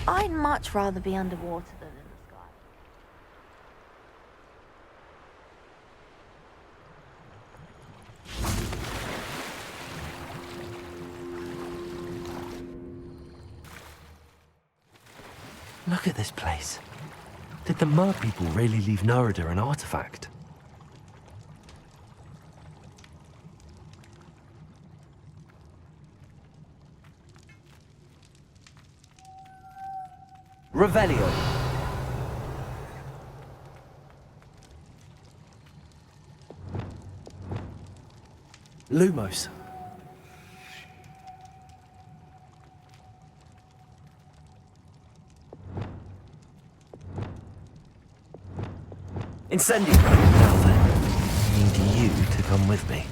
I'd much rather be underwater than in the sky. Look at this place. Did the Mer people really leave Nerida an artifact? Revelio. Lumos. Incendio. Now then, need you to come with me.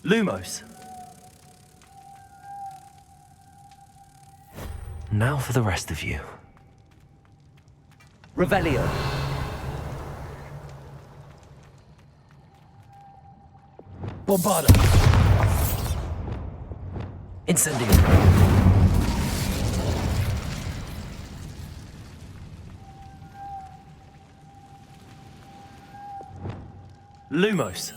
Lumos. Now for the rest of you. Revelio. Bombarda. Incendio. Lumos.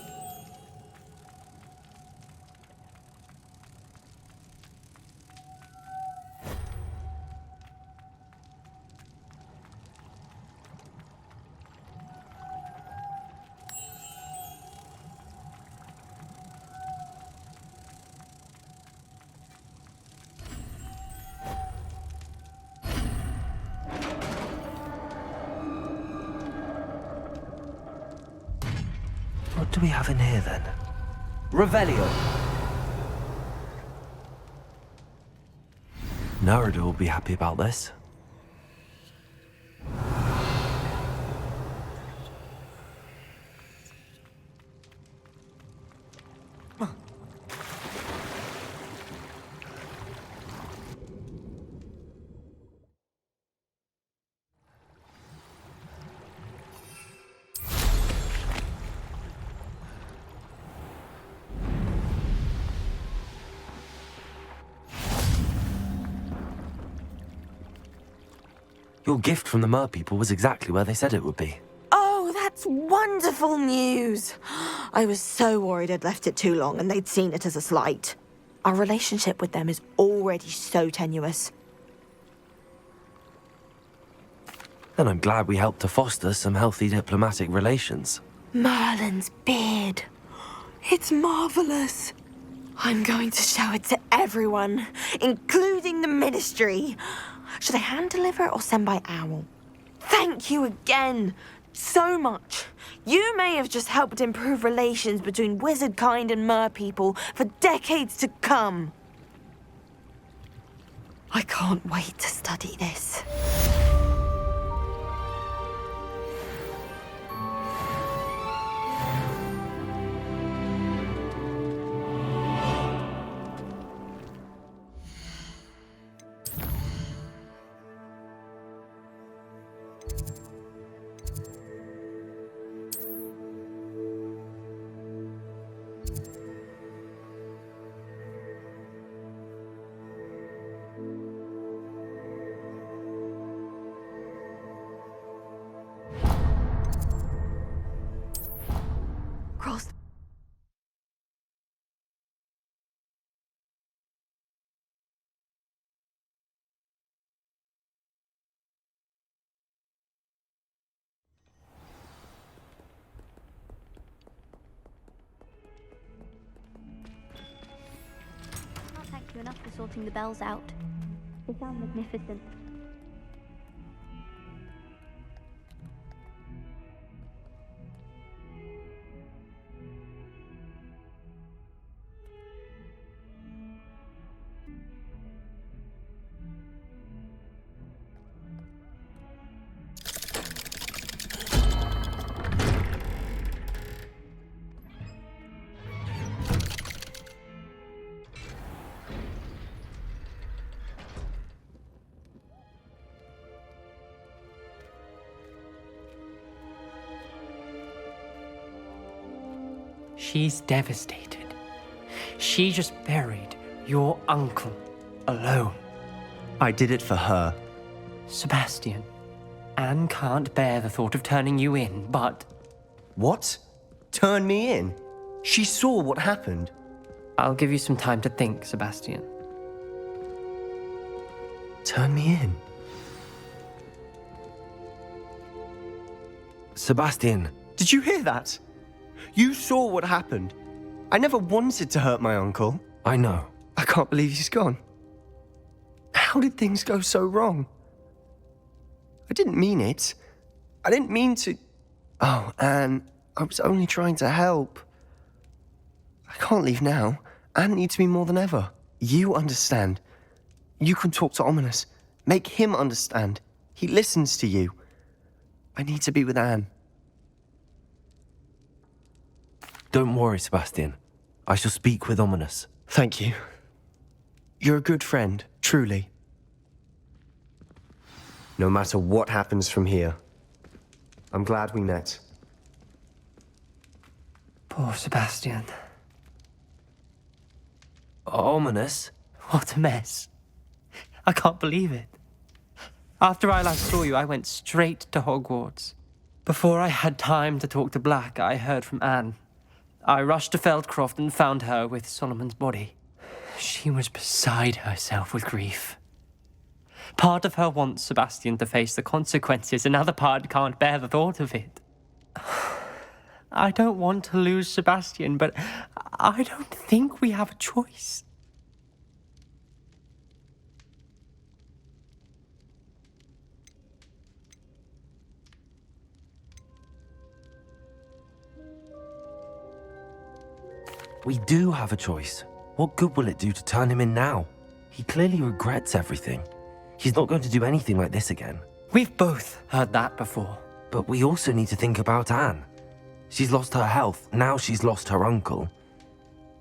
What do we have in here, then? Revelio. Nerida will be happy about this. Your gift from the Mer people was exactly where they said it would be. Oh, that's wonderful news! I was so worried I'd left it too long and they'd seen it as a slight. Our relationship with them is already so tenuous. Then I'm glad we helped to foster some healthy diplomatic relations. Merlin's beard. It's marvelous. I'm going to show it to everyone, including the Ministry. Should I hand deliver it or send by owl? Thank you again so much. You may have just helped improve relations between wizard kind and mer people for decades to come. I can't wait to study this. Cross. Can't thank you enough for sorting the bells out. They sound magnificent. She's devastated. She just buried your uncle alone. I did it for her. Sebastian, Anne can't bear the thought of turning you in, but What? Turn me in? She saw what happened. I'll give you some time to think, Sebastian. Turn me in? Sebastian, Did you hear that? You saw what happened. I never wanted to hurt my uncle. I know. I can't believe he's gone. How did things go so wrong? I didn't mean it. I didn't mean to... Oh, Anne, I was only trying to help. I can't leave now. Anne needs me more than ever. You understand. You can talk to Ominous. Make him understand. He listens to you. I need to be with Anne. Don't worry, Sebastian. I shall speak with Ominous. Thank you. You're a good friend, truly. No matter what happens from here, I'm glad we met. Poor Sebastian. Ominous? What a mess. I can't believe it. After I last saw you, I went straight to Hogwarts. Before I had time to talk to Black, I heard from Anne. I rushed to Feldcroft and found her with Solomon's body. She was beside herself with grief. Part of her wants Sebastian to face the consequences, another part can't bear the thought of it. I don't want to lose Sebastian, but I don't think we have a choice. We do have a choice. What good will it do to turn him in now? He clearly regrets everything. He's not going to do anything like this again. We've both heard that before. But we also need to think about Anne. She's lost her health, now she's lost her uncle.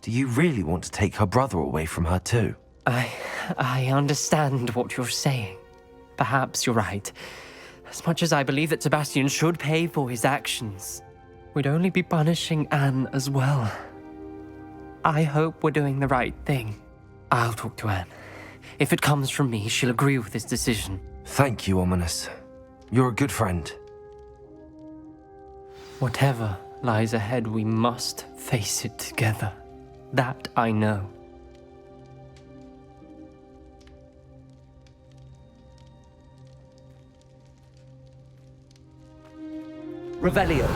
Do you really want to take her brother away from her too? I understand what you're saying. Perhaps you're right. As much as I believe that Sebastian should pay for his actions, we'd only be punishing Anne as well. I hope we're doing the right thing. I'll talk to Anne. If it comes from me, she'll agree with this decision. Thank you, Ominous. You're a good friend. Whatever lies ahead, we must face it together. That I know. Revelio.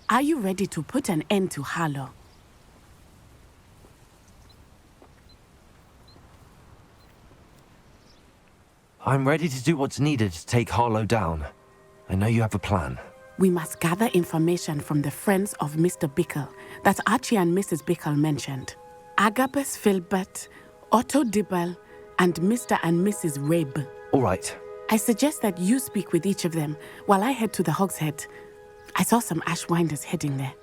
Are you ready to put an end to Harlow? I'm ready to do what's needed to take Harlow down. I know you have a plan. We must gather information from the friends of Mr. Bickle that Archie and Mrs. Bickle mentioned. Agabus Filbert, Otto Dibble, and Mr. and Mrs. Rabe. All right. I suggest that you speak with each of them while I head to the Hogshead. I saw some Ashwinders heading there.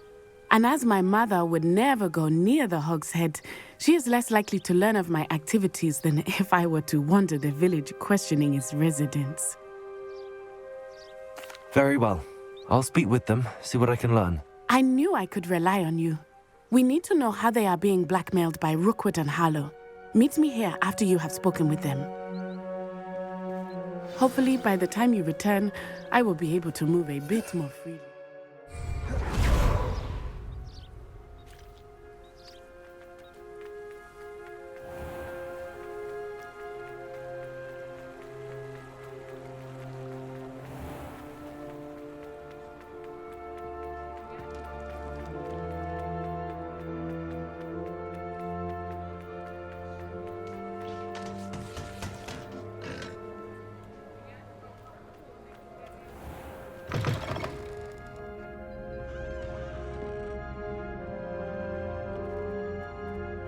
And as my mother would never go near the Hogshead, she is less likely to learn of my activities than if I were to wander the village questioning its residents. Very well. I'll speak with them, see what I can learn. I knew I could rely on you. We need to know how they are being blackmailed by Rookwood and Harlow. Meet me here after you have spoken with them. Hopefully, by the time you return, I will be able to move a bit more freely.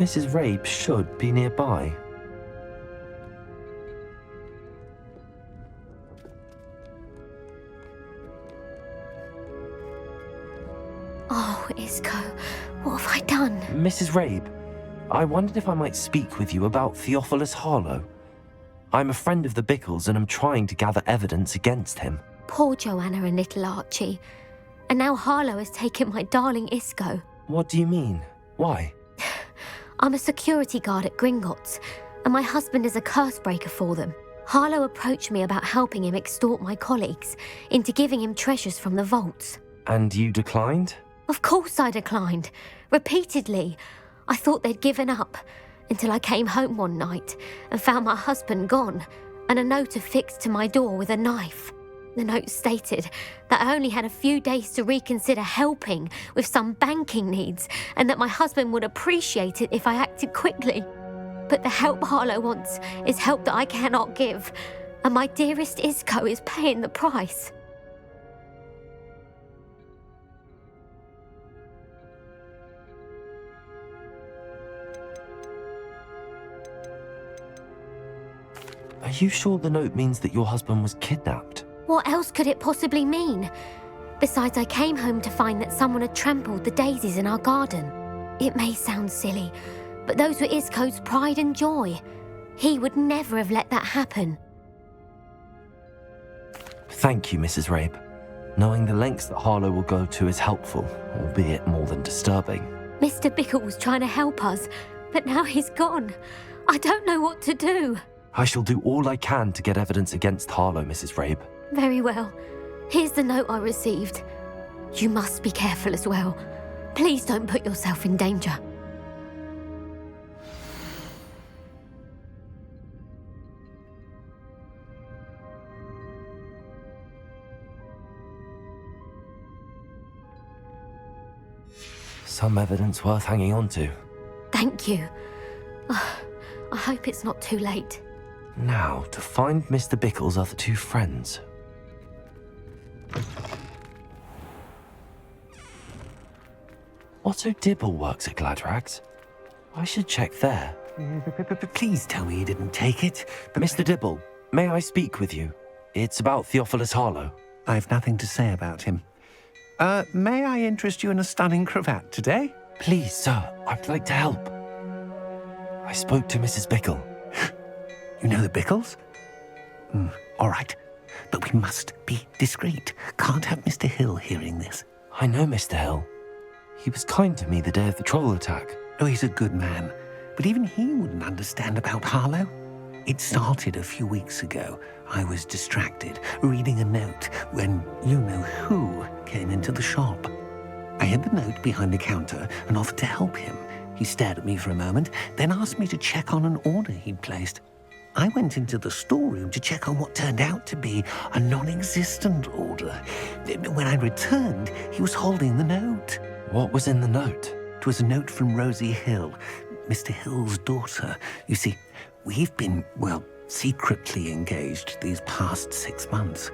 Mrs. Rabe should be nearby. Oh, Isco, what have I done? Mrs. Rabe, I wondered if I might speak with you about Theophilus Harlow. I'm a friend of the Bickles and I'm trying to gather evidence against him. Poor Joanna and little Archie. And now Harlow has taken my darling Isco. What do you mean? Why? I'm a security guard at Gringotts, and my husband is a curse breaker for them. Harlow approached me about helping him extort my colleagues into giving him treasures from the vaults. And you declined? Of course I declined. Repeatedly. I thought they'd given up, until I came home one night and found my husband gone, and a note affixed to my door with a knife. The note stated that I only had a few days to reconsider helping with some banking needs, and that my husband would appreciate it if I acted quickly. But the help Harlow wants is help that I cannot give, and my dearest Isco is paying the price. Are you sure the note means that your husband was kidnapped? What else could it possibly mean? Besides, I came home to find that someone had trampled the daisies in our garden. It may sound silly, but those were Isco's pride and joy. He would never have let that happen. Thank you, Mrs. Rabe. Knowing the lengths that Harlow will go to is helpful, albeit more than disturbing. Mr. Bickle was trying to help us, but now he's gone. I don't know what to do. I shall do all I can to get evidence against Harlow, Mrs. Rabe. Very well. Here's the note I received. You must be careful as well. Please don't put yourself in danger. Some evidence worth hanging on to. Thank you. I hope it's not too late. Now, to find Mr. Bickle's other two friends. Otto Dibble works at Gladrags. I should check there. Please tell me you didn't take it. Mr. Dibble, may I speak with you? It's about Theophilus Harlow. I've nothing to say about him. May I interest you in a stunning cravat today? Please, sir, I'd like to help. I spoke to Mrs. Bickle. You know the Bickles? All right. But we must be discreet. Can't have Mr. Hill hearing this. I know Mr. Hill. He was kind to me the day of the troll attack. Oh, he's a good man. But even he wouldn't understand about Harlow. It started a few weeks ago. I was distracted, reading a note, when you-know-who came into the shop. I hid the note behind the counter and offered to help him. He stared at me for a moment, then asked me to check on an order he'd placed. I went into the storeroom to check on what turned out to be a non-existent order. When I returned, he was holding the note. What was in the note? It was a note from Rosie Hill, Mr. Hill's daughter. You see, we've been, secretly engaged these past 6 months.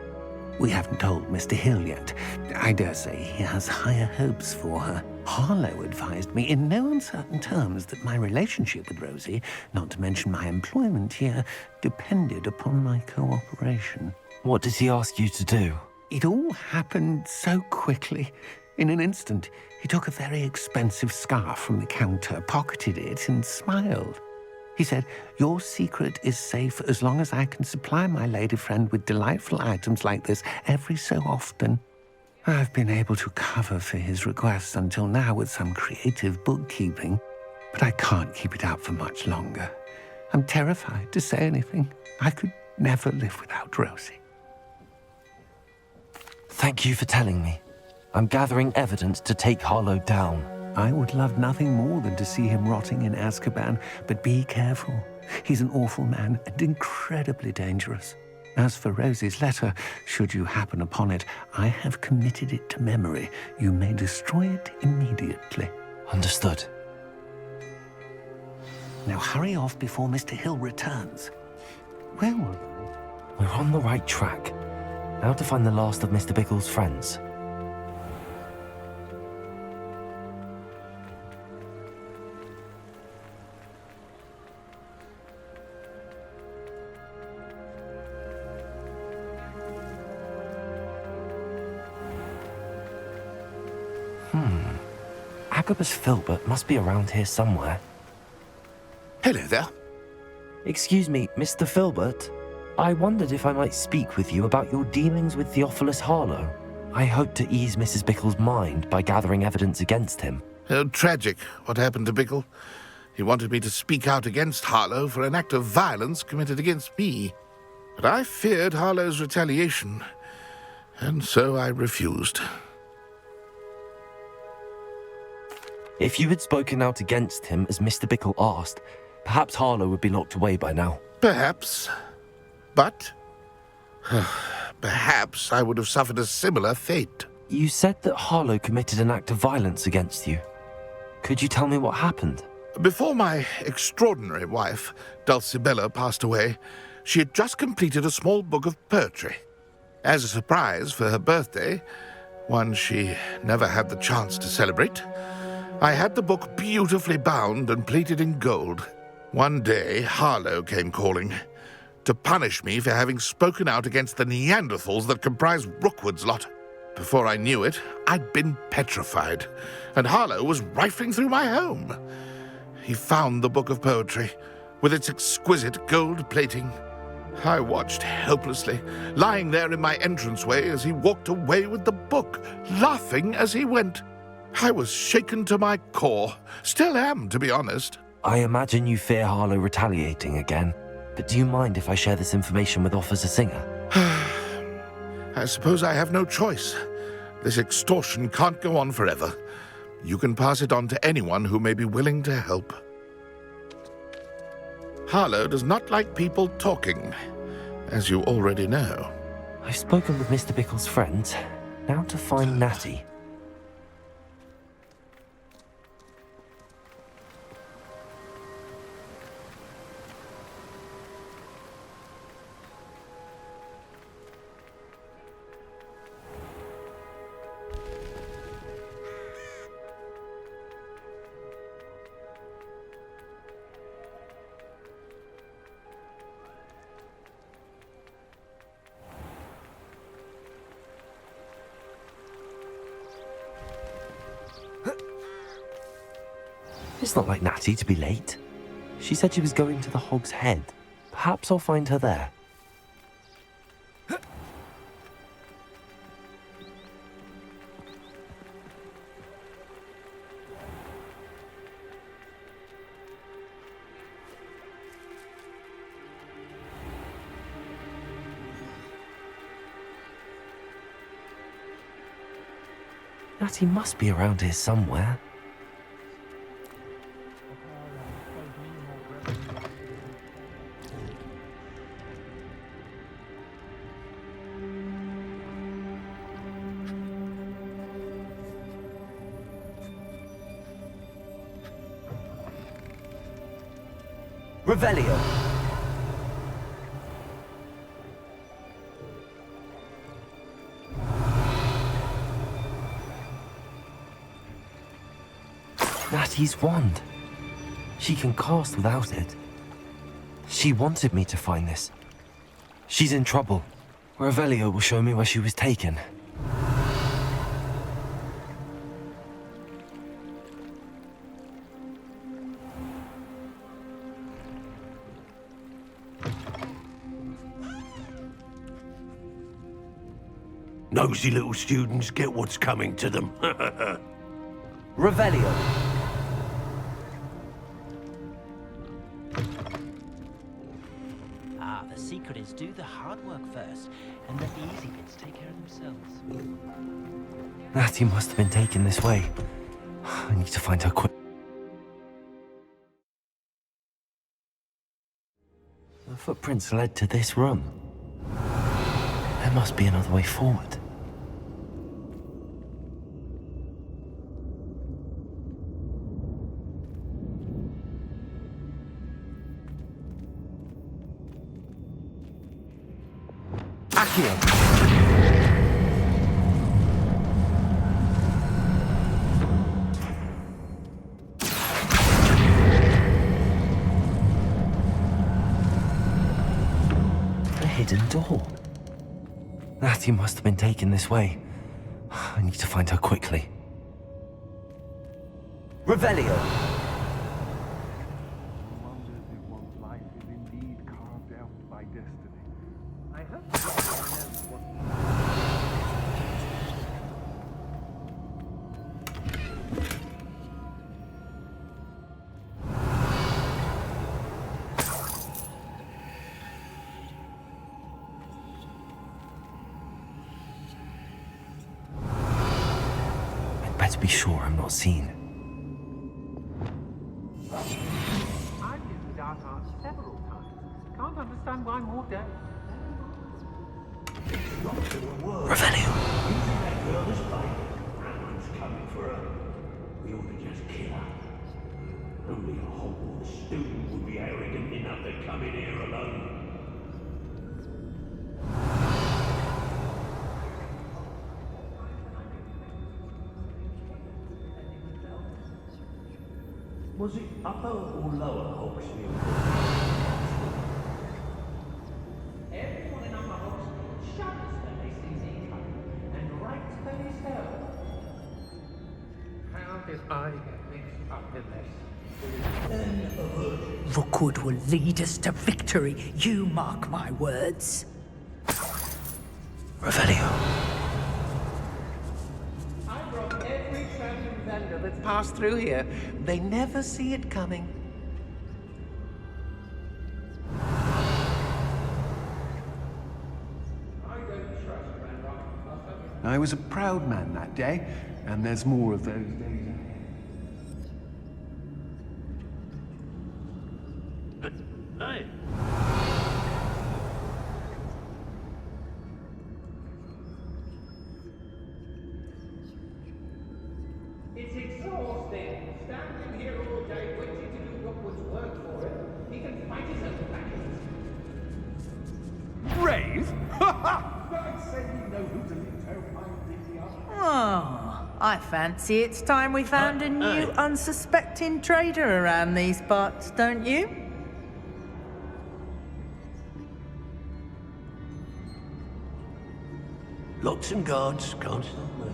We haven't told Mr. Hill yet. I dare say he has higher hopes for her. Harlow advised me in no uncertain terms that my relationship with Rosie, not to mention my employment here, depended upon my cooperation. What did he ask you to do? It all happened so quickly. In an instant, he took a very expensive scarf from the counter, pocketed it, and smiled. He said, "Your secret is safe as long as I can supply my lady friend with delightful items like this every so often." I've been able to cover for his requests until now with some creative bookkeeping, but I can't keep it up for much longer. I'm terrified to say anything. I could never live without Rosie. Thank you for telling me. I'm gathering evidence to take Harlow down. I would love nothing more than to see him rotting in Azkaban, but be careful. He's an awful man and incredibly dangerous. As for Rosie's letter, should you happen upon it, I have committed it to memory. You may destroy it immediately. Understood. Now hurry off before Mr. Hill returns. Where were we? We're on the right track. Now to find the last of Mr. Bickle's friends. Agabus Filbert must be around here somewhere. Hello there. Excuse me, Mr. Filbert. I wondered if I might speak with you about your dealings with Theophilus Harlow. I hope to ease Mrs. Bickle's mind by gathering evidence against him. Tragic, what happened to Bickle. He wanted me to speak out against Harlow for an act of violence committed against me. But I feared Harlow's retaliation, and so I refused. If you had spoken out against him as Mr. Bickle asked, perhaps Harlow would be locked away by now. Perhaps. But perhaps I would have suffered a similar fate. You said that Harlow committed an act of violence against you. Could you tell me what happened? Before my extraordinary wife, Dulcibella, passed away, she had just completed a small book of poetry. As a surprise for her birthday, one she never had the chance to celebrate, I had the book beautifully bound and plated in gold. One day, Harlow came calling to punish me for having spoken out against the Neanderthals that comprise Rookwood's lot. Before I knew it, I'd been petrified, and Harlow was rifling through my home. He found the book of poetry, with its exquisite gold plating. I watched helplessly, lying there in my entranceway as he walked away with the book, laughing as he went. I was shaken to my core. Still am, to be honest. I imagine you fear Harlow retaliating again, but do you mind if I share this information with Officer Singer? I suppose I have no choice. This extortion can't go on forever. You can pass it on to anyone who may be willing to help. Harlow does not like people talking, as you already know. I've spoken with Mr. Bickle's friends. Now to find Natty. It's not like Natty to be late. She said she was going to the Hog's Head. Perhaps I'll find her there. Natty must be around here somewhere. Revelio! Natty's wand. She can cast without it. She wanted me to find this. She's in trouble. Revelio will show me where she was taken. Nosy little students get what's coming to them. Revelio! The secret is do the hard work first, and let the easy bits take care of themselves. Natty must have been taken this way. I need to find her quick. The footprints led to this room. There must be another way forward. Accio! A hidden door. Natty must have been taken this way. I need to find her quickly. Revelio! Better be sure I'm not seen. I've been to Dark Arts several times. Can't understand why more don't. Revelio! Coming for her. We ought to just kill her. Only a Hogwarts student would be arrogant enough to come in here alone. Was it upper or lower Hogsfield? Everyone in Upper Hogsfield shudders when they see Z coming, and rightfully so. How did I get mixed up in this? Rookwood will lead us to victory, you mark my words. Revelio! I brought every traveling vendor that's passed through here. They never see it coming. I was a proud man that day, and there's more of those days ahead. Hey! It's exhausting. Standing here all day waiting to do Rookwood's work for him. He can fight his own battles. Brave? I'd say we know who to leave terrifying the other. Oh, I fancy it's time we found a new unsuspecting trader around these parts, don't you? Lots and guards can't stop me.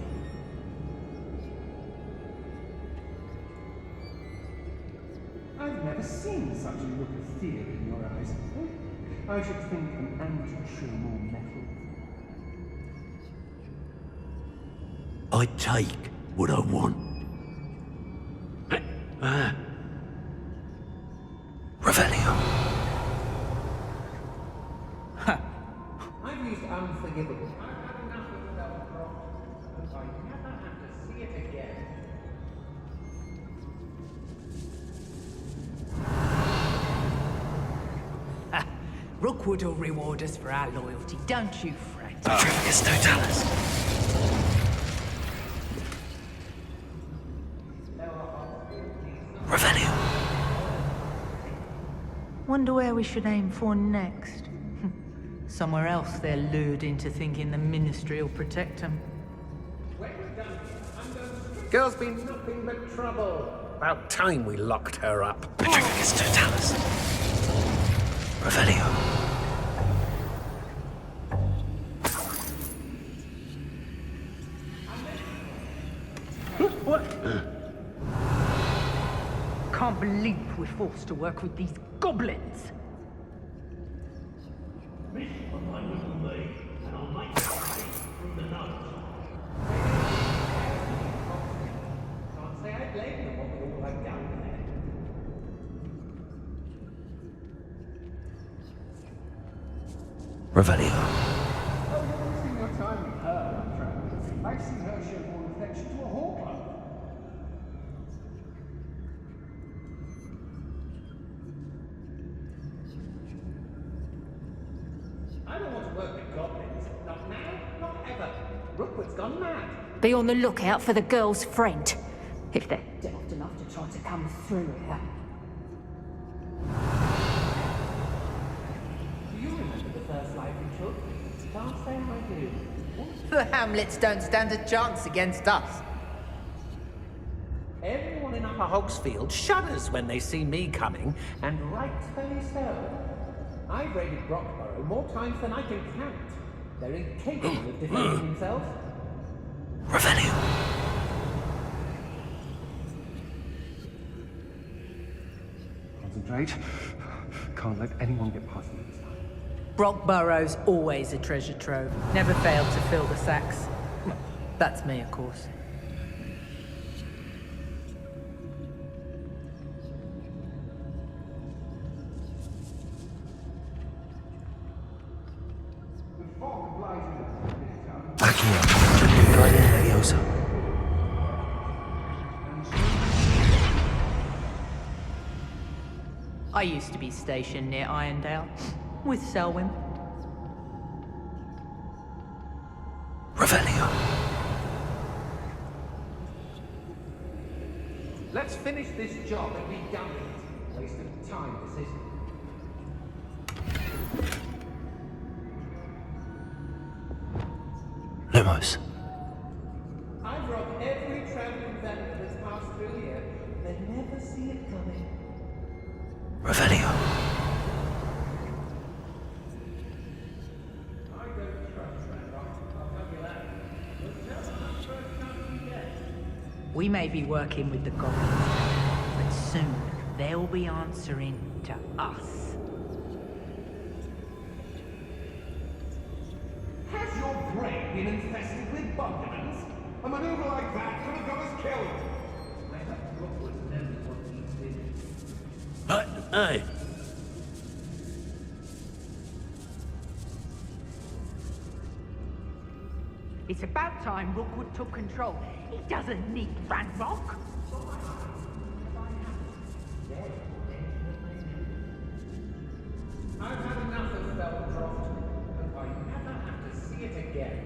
I've never seen such a look of fear in your eyes. I should think an ant would show more metal. I take what I want. Revelio. I've used unforgivable. I've had enough of self-drop. Hope I never have to see it again. Rookwood will reward us for our loyalty, don't you, Fred? It's Totalis. Revelio. Wonder where we should aim for next. Somewhere else they're lured into thinking the Ministry will protect them. Girl's been nothing but trouble. About time we locked her up. It's Totalis. Revelio. Can't believe we're forced to work with these goblins. Can't say I blame them what we all have done there. Revelio. Oh, you're wasting your time with her, Travis. I've seen her show more affection to a hawker. I don't want to work with goblins. Not now, not ever. Rookwood's gone mad. Be on the lookout for the girl's friend, if they're daft enough to try to come through here. Do you remember the first life we took? Can't say I do. The Hamlets don't stand a chance against us. Everyone in Upper Hogsfield shudders when they see me coming, and Rightfully so. I've raided Brockborough more times than I can count. They're incapable of defending themselves. Revelio. Concentrate. Can't let anyone get past me this time. Brockborough's always a treasure trove. Never failed to fill the sacks. That's me, of course. Back here. Guardian Leviosa. I used to be stationed near Irondale with Selwyn. Revelio. Let's finish this job and be done with it. Waste of time, this is. Lumos. I've robbed every traveling vendor that's passed through here. They never see it coming. Revelio. I don't trust Randolph. I'll tell you that. But tell them that's the first chance we get. We may be working with the goblins, but soon they'll be answering to us. Has your brain been infested with bug demons? A maneuver like that could have got us killed. I bet Rookwood knows what he's doing. Hey. It's about time Rookwood took control. He doesn't need Ranrock. I've had enough of Feldcroft. Hope I never have to see it again.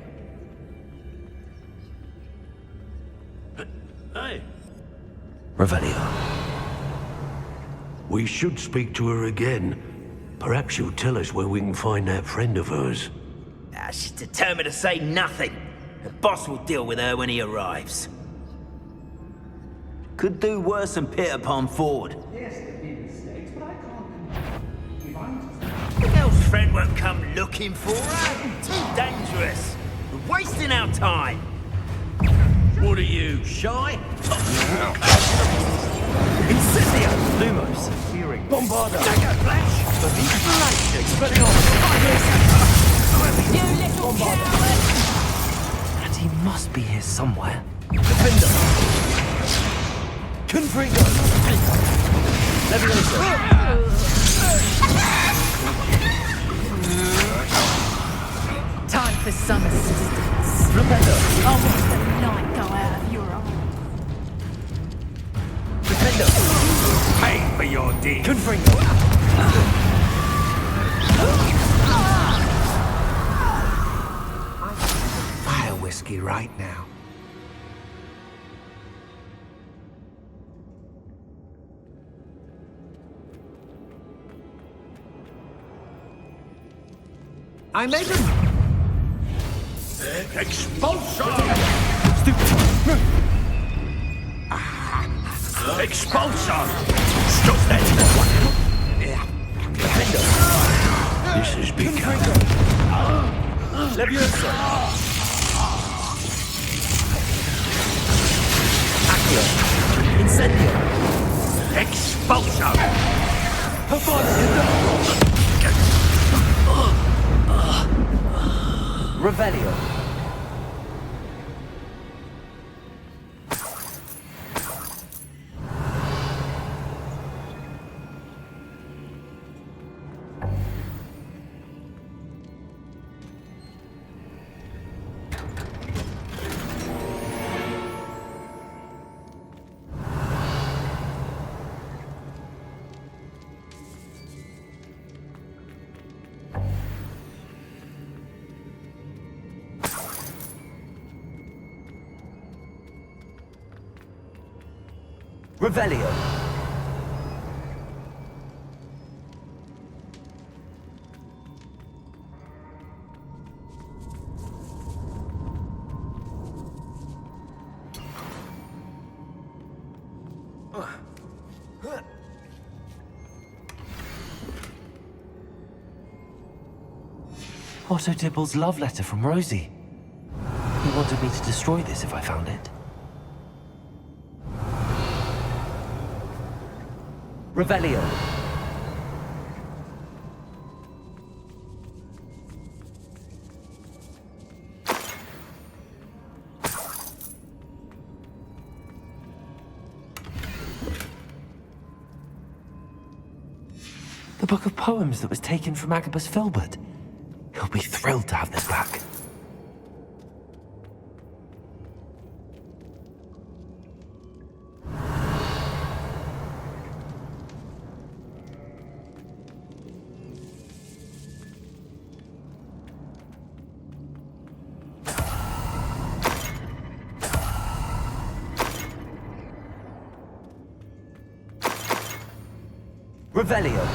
Hey. Revelio. We should speak to her again. Perhaps she'll tell us where we can find that friend of hers. She's determined to say nothing. The boss will deal with her when he arrives. Could do worse than Peter Pan Ford. Yes, there've been mistakes, but I can't. If I'm The girl's friend won't come looking for her. Too dangerous. We're wasting our time. What are you, shy? Incendio. Lumos. hearing Bombarda. Dagger Flash. And he must be here somewhere. Defender! Confringo! Leviosa! Time for some assistance. Repender! I'll watch the light go out of your eye. Defender! Pay for your deed. Confringo! Fire whiskey right now. I made them. Expulsion! Expulsion! Stop that! This has become... Leviosa! Accio! Incendio! Expulsion! Revelio! Revelio! Otto Dibble's love letter from Rosie. He wanted me to destroy this if I found it. Revelio. The book of poems that was taken from Agabus Filbert. He'll be thrilled to have this back. Revelio.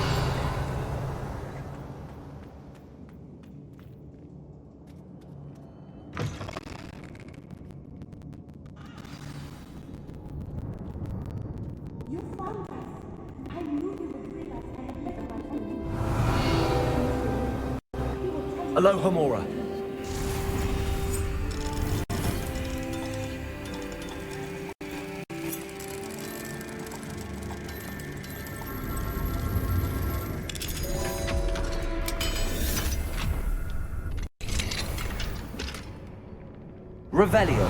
You found us. I knew you would bring us. I had never got home. Aloha Mora. Revelio.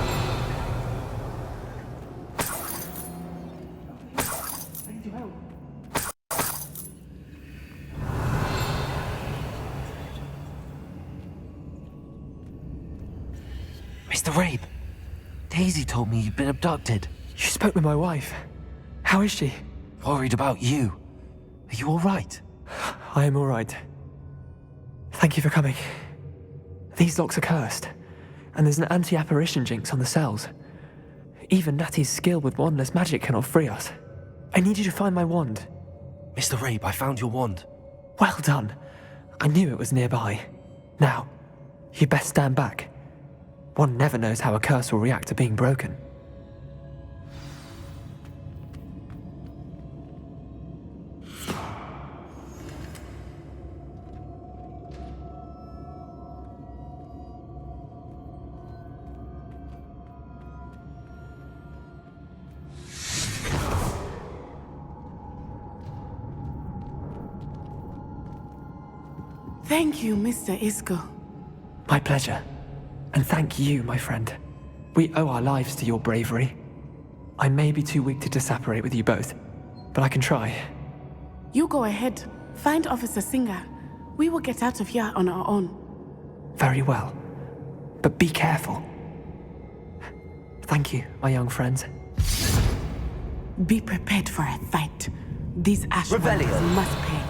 Mr. Rabe, Daisy told me you'd been abducted. You spoke with my wife. How is she? Worried about you. Are you all right? I am all right. Thank you for coming. These locks are cursed, and there's an anti-apparition jinx on the cells. Even Natty's skill with wandless magic cannot free us. I need you to find my wand. Mr. Rabe, I found your wand. Well done. I knew it was nearby. Now, you best stand back. One never knows how a curse will react to being broken. Thank you, Mr. Isco. My pleasure. And thank you, my friend. We owe our lives to your bravery. I may be too weak to disapparate with you both, but I can try. You go ahead. Find Officer Singer. We will get out of here on our own. Very well. But be careful. Thank you, my young friends. Be prepared for a fight. These Ashwinders must pay.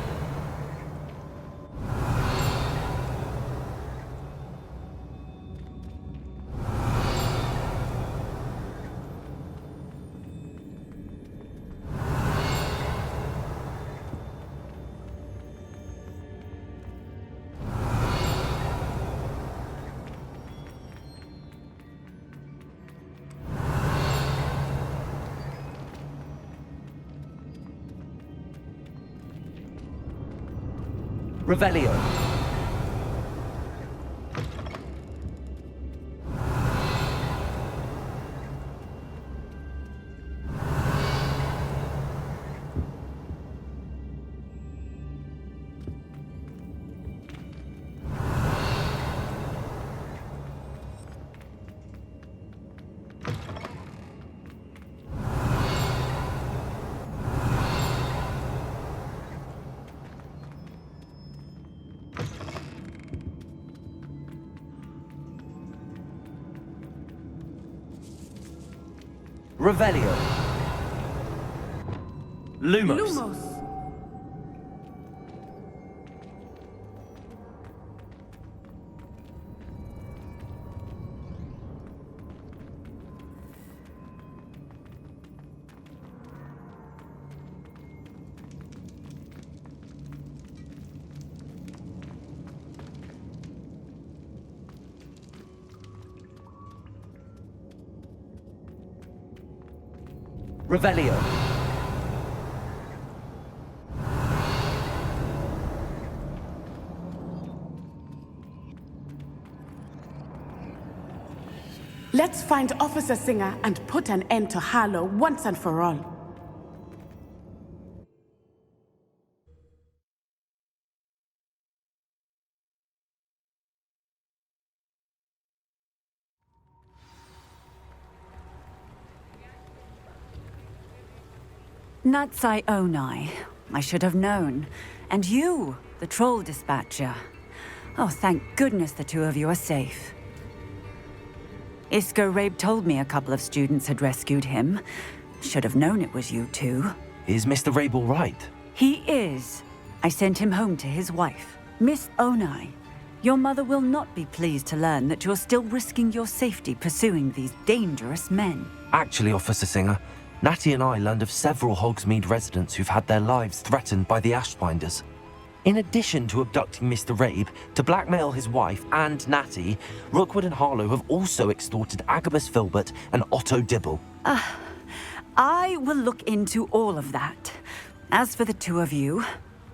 Revelio. Revelio. Lumos. Revelio. Let's find Officer Singer and put an end to Harlow once and for all. Natsai Onai. I should have known. And you, the troll dispatcher. Oh, thank goodness the two of you are safe. Isco Rabe told me a couple of students had rescued him. Should have known it was you two. Is Mr. Rabe all right? He is. I sent him home to his wife. Miss Onai, your mother will not be pleased to learn that you're still risking your safety pursuing these dangerous men. Actually, Officer Singer, Natty and I learned of several Hogsmeade residents who've had their lives threatened by the Ashwinders. In addition to abducting Mr. Rabe to blackmail his wife and Natty, Rookwood and Harlow have also extorted Agabus Filbert and Otto Dibble. I will look into all of that. As for the two of you,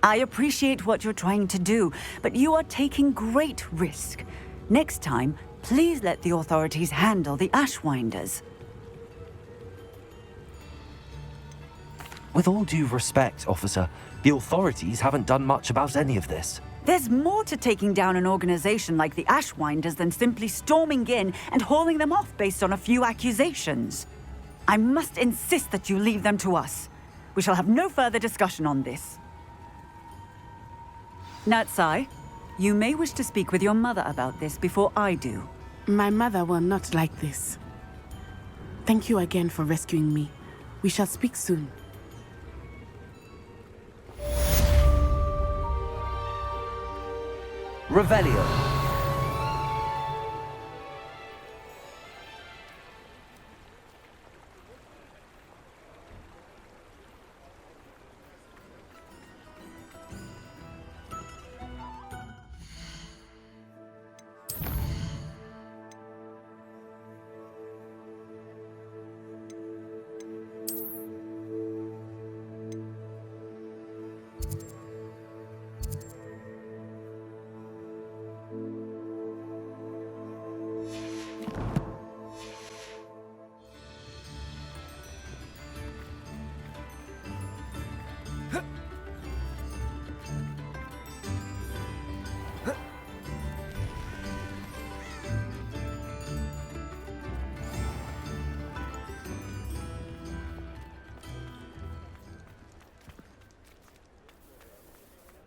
I appreciate what you're trying to do, but you are taking great risk. Next time, please let the authorities handle the Ashwinders. With all due respect, officer, the authorities haven't done much about any of this. There's more to taking down an organization like the Ashwinders than simply storming in and hauling them off based on a few accusations. I must insist that you leave them to us. We shall have no further discussion on this. Natsai, you may wish to speak with your mother about this before I do. My mother will not like this. Thank you again for rescuing me. We shall speak soon. Revelio.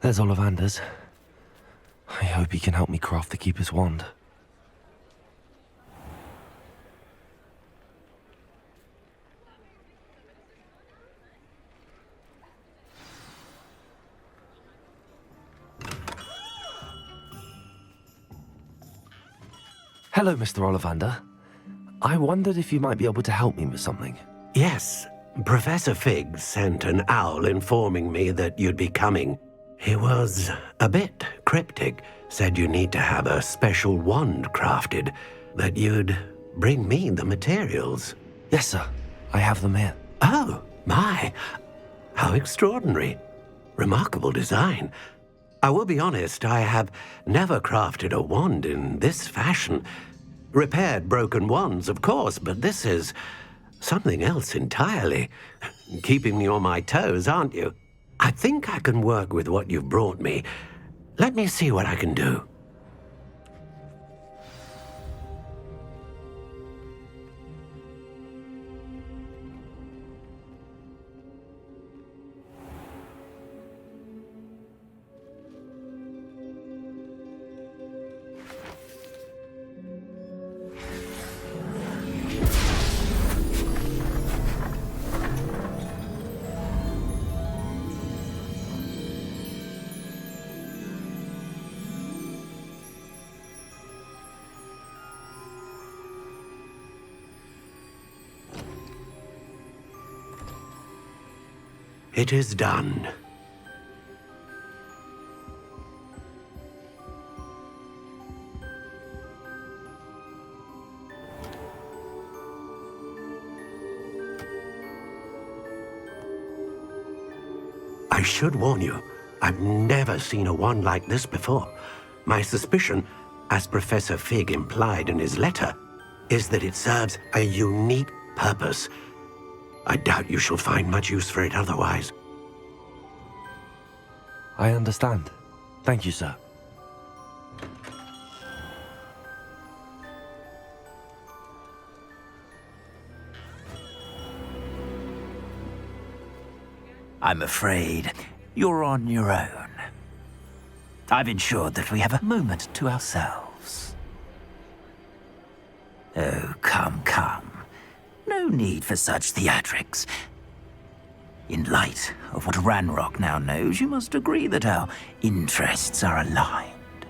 There's Ollivander's. I hope he can help me craft the Keeper's wand. Hello, Mr. Ollivander. I wondered if you might be able to help me with something. Yes, Professor Fig sent an owl informing me that you'd be coming. He was a bit cryptic, said you need to have a special wand crafted, that you'd bring me the materials. Yes, sir. I have them here. Oh, my. How extraordinary. Remarkable design. I will be honest, I have never crafted a wand in this fashion. Repaired broken wands, of course, but this is something else entirely. Keeping me on my toes, aren't you? I think I can work with what you've brought me. Let me see what I can do. It is done. I should warn you, I've never seen a wand like this before. My suspicion, as Professor Fig implied in his letter, is that it serves a unique purpose. I doubt you shall find much use for it otherwise. I understand. Thank you, sir. I'm afraid you're on your own. I've ensured that we have a moment to ourselves. Oh, come, come. No need for such theatrics. In light of what Ranrock now knows, you must agree that our interests are aligned.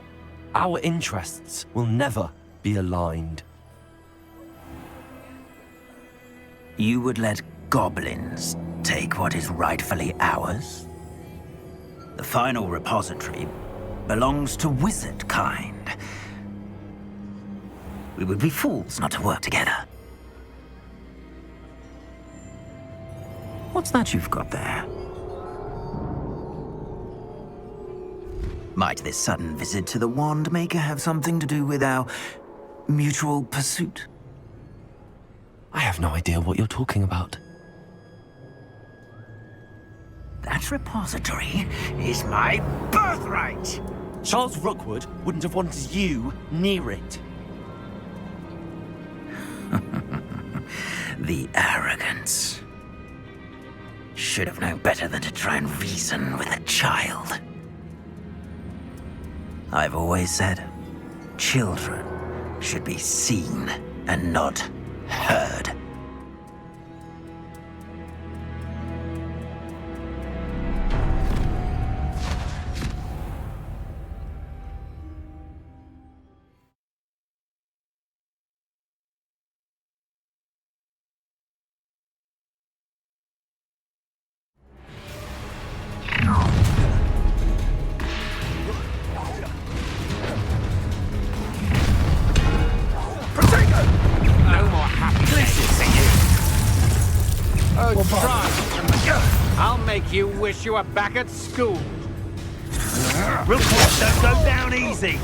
Our interests will never be aligned. You would let goblins take what is rightfully ours? The final repository belongs to wizard kind. We would be fools not to work together. What's that you've got there? Might this sudden visit to the Wand Maker have something to do with our mutual pursuit? I have no idea what you're talking about. That repository is my birthright! Charles Rookwood wouldn't have wanted you near it. The arrogance. Should have known better than to try and reason with a child. I've always said, children should be seen and not heard. You wish you were back at school. Reports don't go down easy.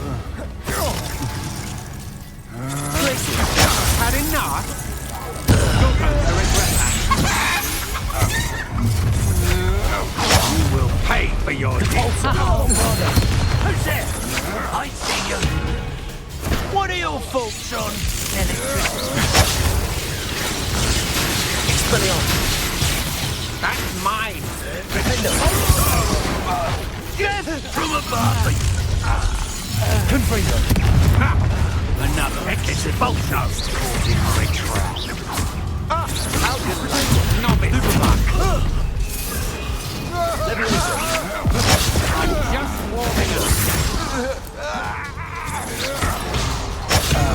Had enough? You're going to regret that. You will pay for your deeds. Who's there? I see you. What are your thoughts on electricity? Expelliarmus. That's mine. From above! Confringo! Another reckless vulture! Caught in my trap. How did novice luck? I'm just warming up.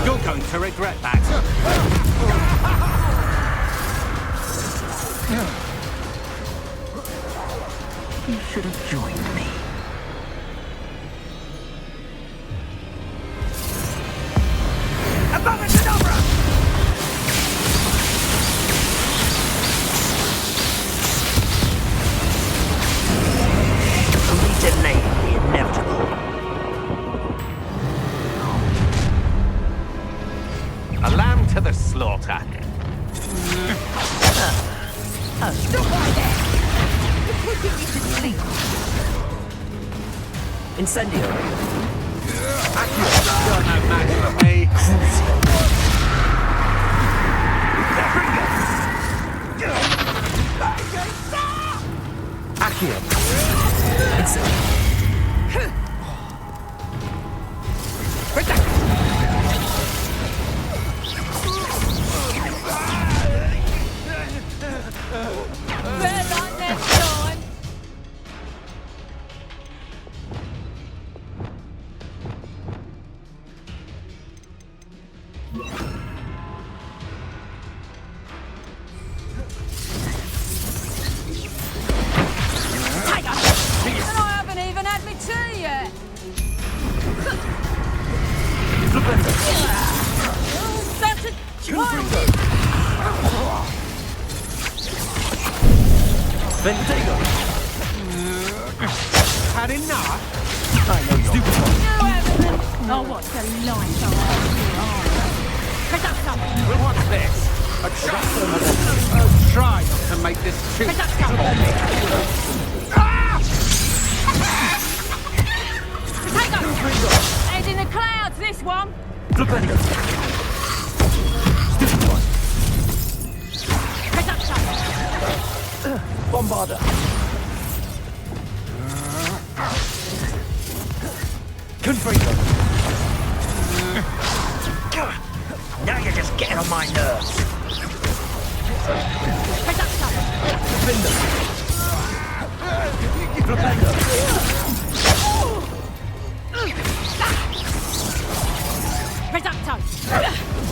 You're going to regret that. You should have joined me. Above and over! Only delay the inevitable. A lamb to the slaughter. Stop right there! You're putting me to sleep. Incendio. Accurate. You're no match for me. Accio! Incendio. Vendigo! Had enough? I know you're stupid. Oh, what a life! Well, what's this? A try not to make this too... Head in the clouds, this one! Vendigo! Stupid one. Bombarder! Confringo! Now you're just getting on my nerves. Defender! Defender!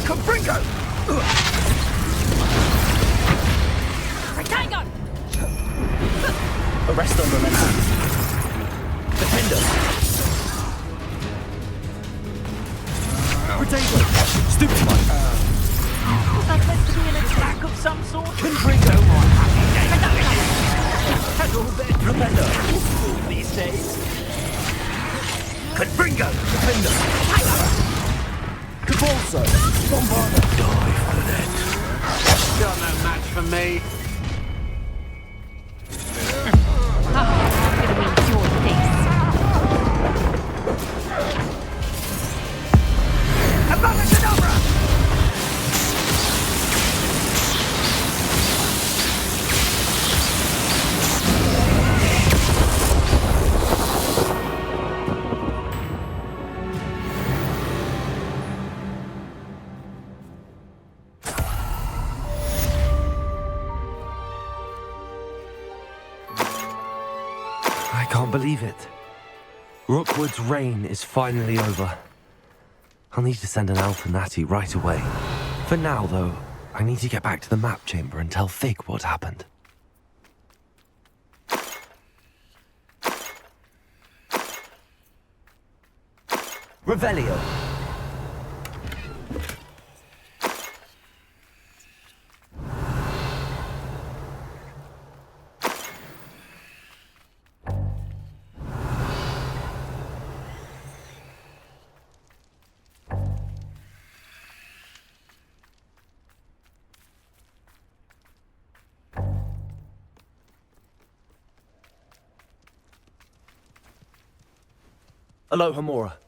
Confringo! Arresto momentum. Defender! Potato! Stupid one! Was that meant to be an attack of some sort? Confringo! Has all been Defender! These days. Confringo! Defender! Cabalso! Bombarder! Die for that. You're no match for me. Above and over! I can't believe it. Rookwood's reign is finally over. I'll need to send an elf to Natty right away. For now, though, I need to get back to the map chamber and tell Fig what happened. Revelio. Aloha Mora.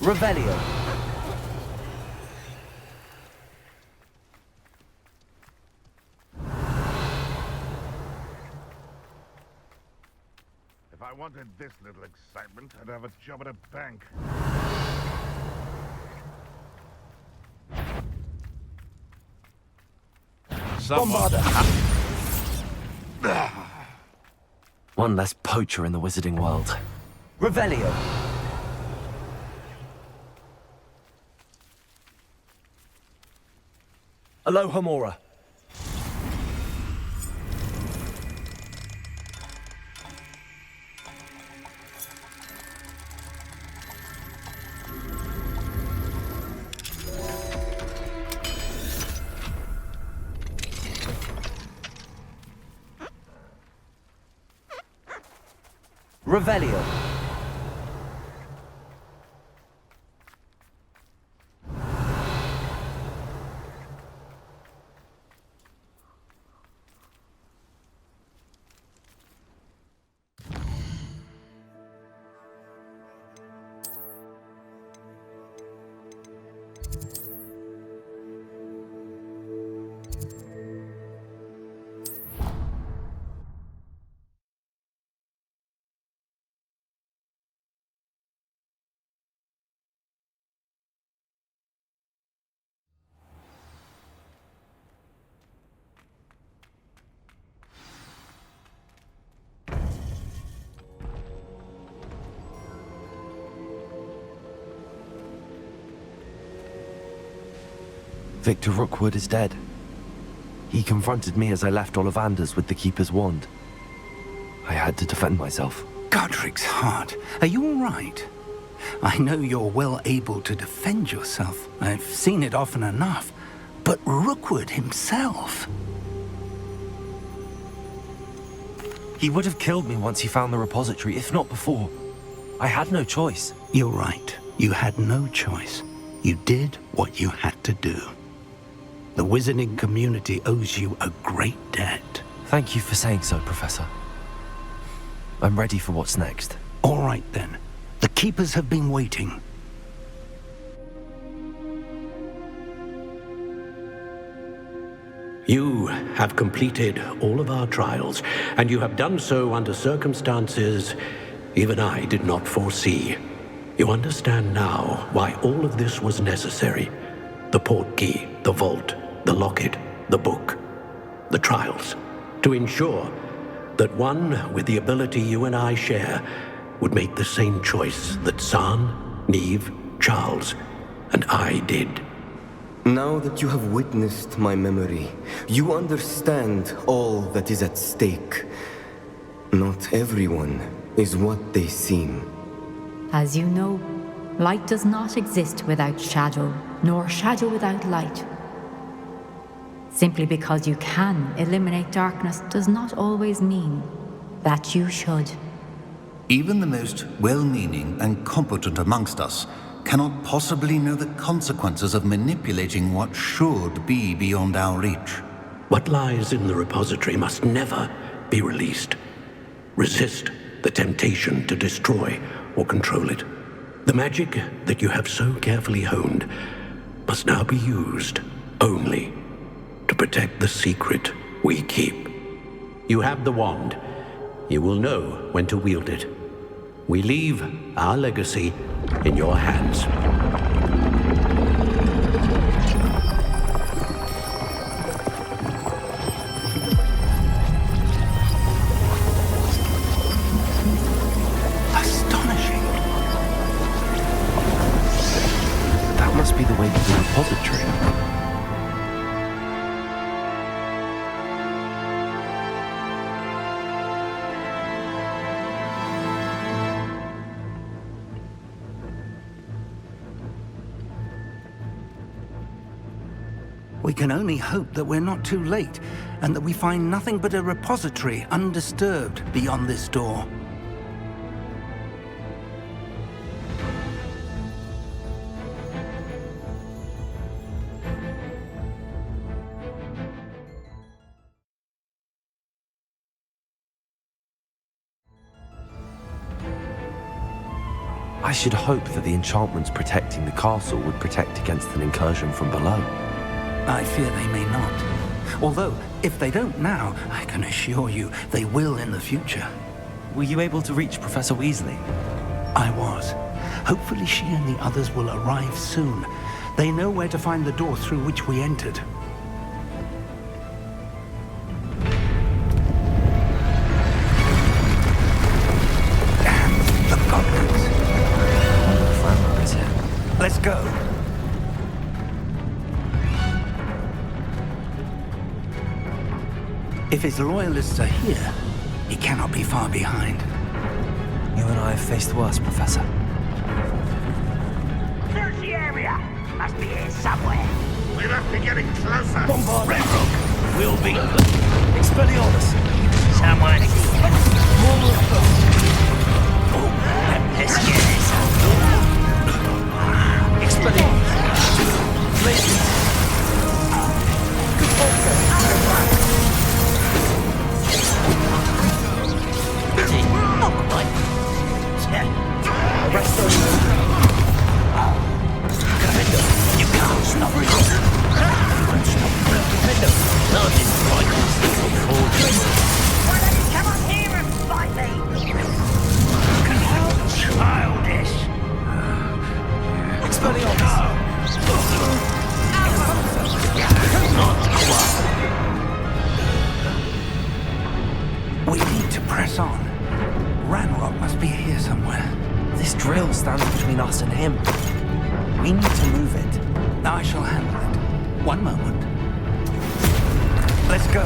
Revelio. If I wanted this little excitement, I'd have a job at a bank. Bombarder. One less poacher in the wizarding world. Revelio. Alohomora. Revelio. Victor Rookwood is dead. He confronted me as I left Ollivander's with the Keeper's wand. I had to defend myself. Godric's heart. Are you all right? I know you're well able to defend yourself. I've seen it often enough. But Rookwood himself... He would have killed me once he found the repository, if not before. I had no choice. You're right. You had no choice. You did what you had to do. The wizarding community owes you a great debt. Thank you for saying so, Professor. I'm ready for what's next. All right, then. The Keepers have been waiting. You have completed all of our trials, and you have done so under circumstances even I did not foresee. You understand now why all of this was necessary. The portkey, the vault, the locket, the book, the trials, to ensure that one with the ability you and I share would make the same choice that San, Neve, Charles, and I did. Now that you have witnessed my memory, you understand all that is at stake. Not everyone is what they seem. As you know, light does not exist without shadow, nor shadow without light. Simply because you can eliminate darkness does not always mean that you should. Even the most well-meaning and competent amongst us cannot possibly know the consequences of manipulating what should be beyond our reach. What lies in the repository must never be released. Resist the temptation to destroy or control it. The magic that you have so carefully honed must now be used only to protect the secret we keep. You have the wand. You will know when to wield it. We leave our legacy in your hands. Astonishing. That must be the way to the repository. We can only hope that we're not too late, and that we find nothing but a repository undisturbed beyond this door. I should hope that the enchantments protecting the castle would protect against an incursion from below. I fear they may not. Although, if they don't now, I can assure you they will in the future. Were you able to reach Professor Weasley? I was. Hopefully she and the others will arrive soon. They know where to find the door through which we entered. Damn, the goblins. Let's go. If his loyalists are here, he cannot be far behind. You and I have faced worse, Professor. Search the area! Must be here somewhere. We must be getting closer. Bombard! Renrock will be... Expelliarmus! Someone here. Oh, let's get this. Expelliarmus! Ladies! Arrest those. Commander, you can't stop me. You can stop me. Commander, not in fighting. Why don't you come up here and fight me? Childish. Expelliarmus! We need to press on. Ranrock must be here somewhere. This drill stands between us and him. We need to move it. I shall handle it. One moment. Let's go.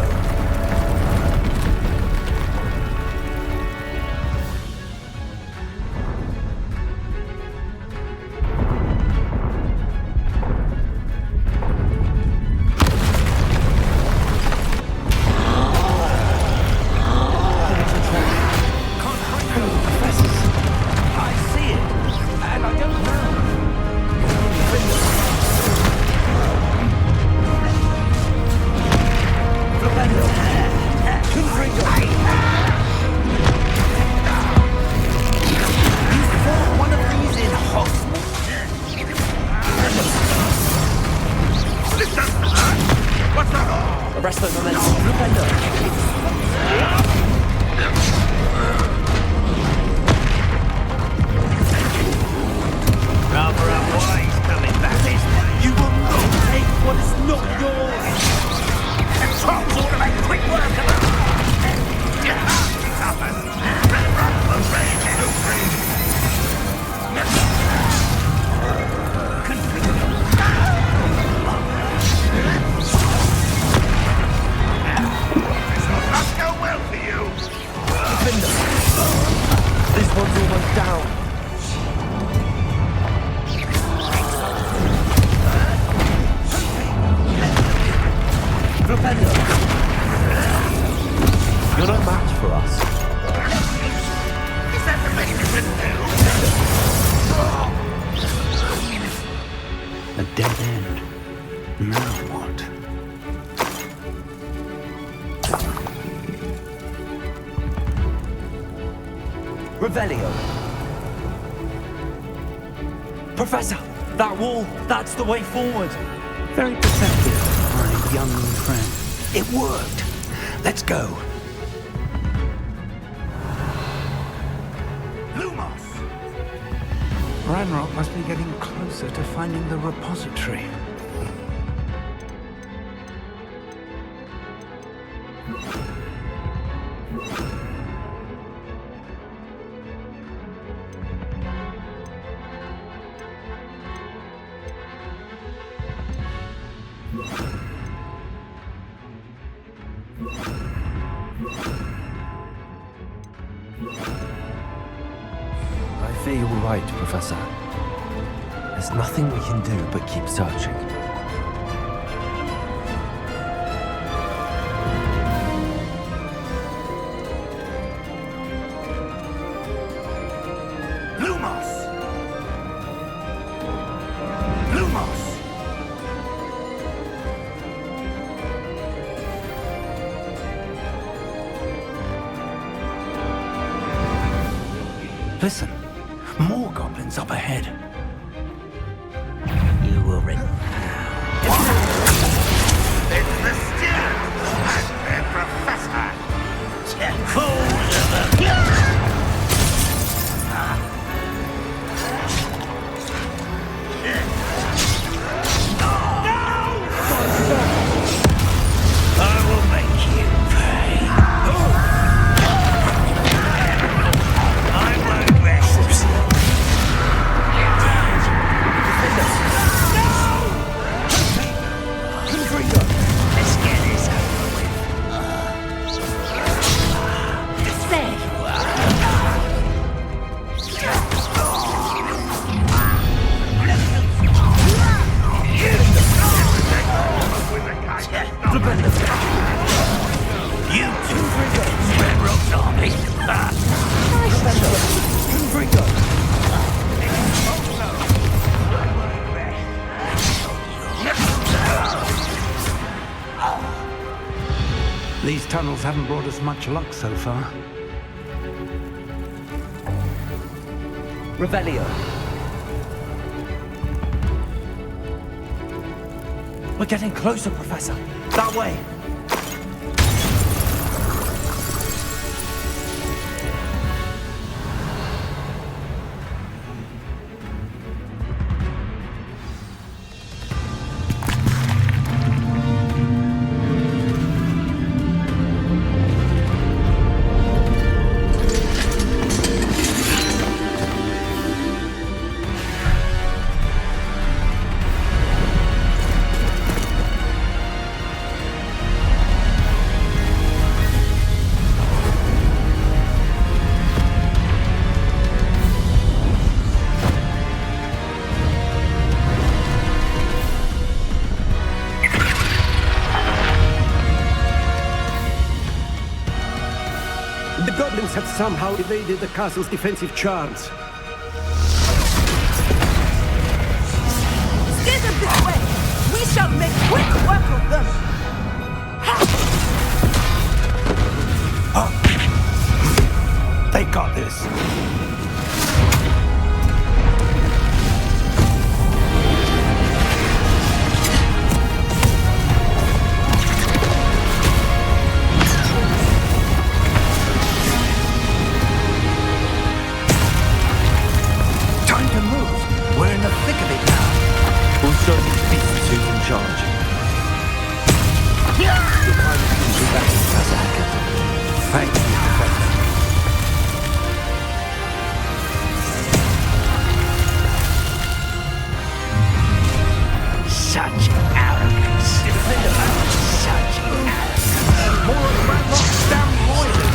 Arrest those momentum. Defender! Rather unwise coming back this way. You will not take what is not yours! And Tom's ought to make quick work of it. Must go well for you. This one's almost down. Propender! You're no match for us. Is that the best you can do? A dead end. Now what? Revelio. Professor, that wall, that's the way forward. Very perceptive, my young friend. It worked. Let's go. Lumos! Ranrock must be getting closer to finding the repository. I fear you were right, Professor. There's nothing we can do but keep searching. Lumos! Lumos! Listen, More goblins up ahead. You will It's the student and their professor. I will make you pay. I won't rest. Let's get this over with. There you are. You two Red Rock's army. These tunnels haven't brought us much luck so far. Revelio. We're getting closer, Professor. That way. The goblins have somehow evaded the castle's defensive charms. Steer them this way! We shall make quick work of them! They got this. Time to move. We're in the thick of it now. We'll show these beasts who's in charge. Your kind couldn't do that, Professor Hackett. Thank you, Professor. Such arrogance. Such arrogance. More of Ranrock's damn loyalists.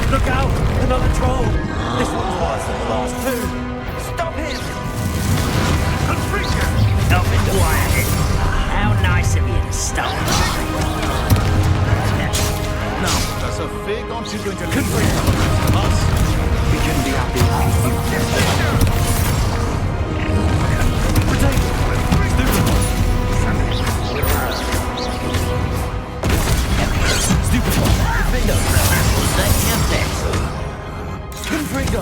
Look out! Another troll! This one's worse than the last two! Stop him! Help me quiet. How nice of you to stop. Now, that's a fig, aren't you going to Couldn't bring some of this to us. We couldn't be happy if Stupid one! Defender! Let's have this. Confringo!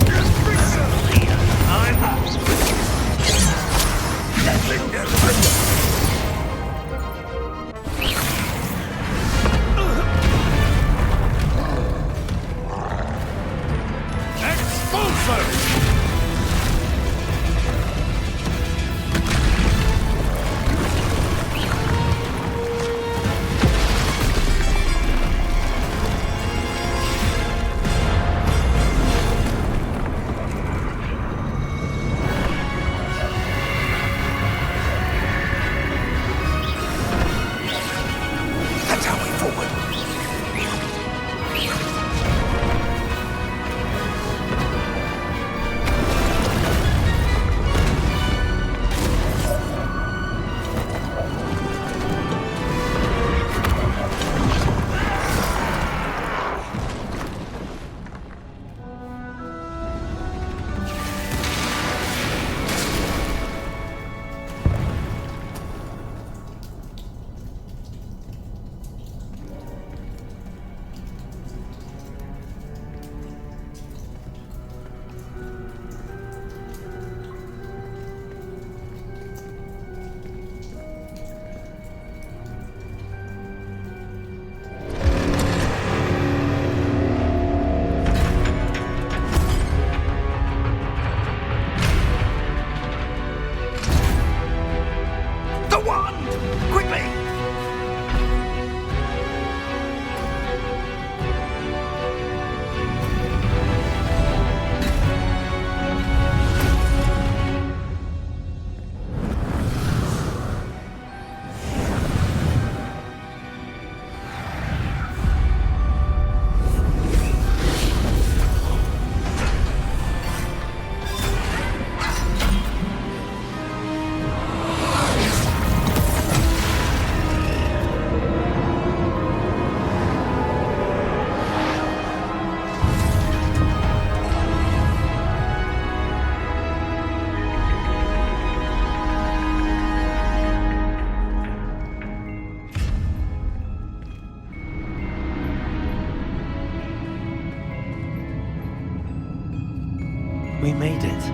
we made it.